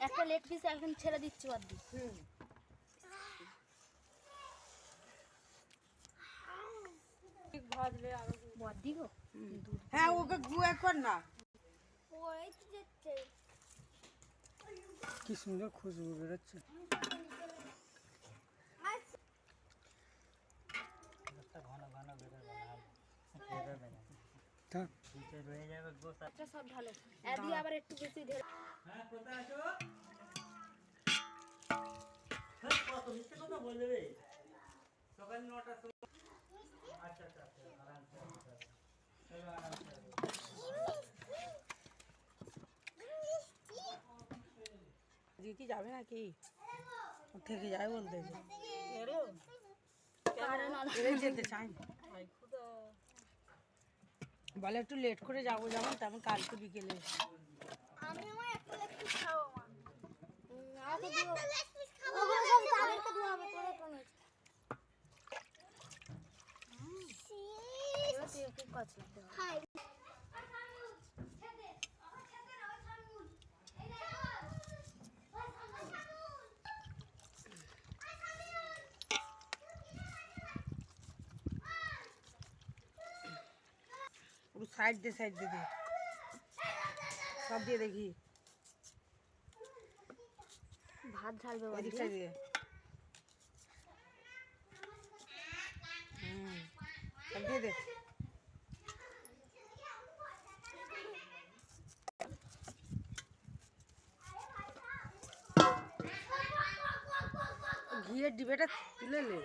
একটা leg piece এখন ছেড়ে দিচ্ছি বদ্দি। বদ্দি গো, হ্যাঁ ওকে গুয়া কর না। কি সুন্দর খুশবু বেরোচ্ছে। সব ঢালো, এদি আবার একটু বেশি ঢেলে। হ্যাঁ কোথায় আছো? কত মিথ্যে কথা বলবে সকাল 9টার সময়। আচ্ছা আচ্ছা আরামসে দিদি যাবে নাকি? থেকে যায় বলতে যেতে চাই বলে একটু লেট করে যাবো, যেমন তেমন কালকে বিকেলে। আমি আমার একটা লেগ পিস খাবো মা। আমাকে দিও। ওগুলো সব তাদেরকে দেওয়া হবে, তোরা কোন আছে? এবার তুই কি করছিস? হাই। সাইড দে দে সব দিয়ে দেখি। ভাত ঢালবে ওদিক সাইড দিয়ে। সব দিয়ে দে। ঘিয়ের ডিবেটা তুলে নে।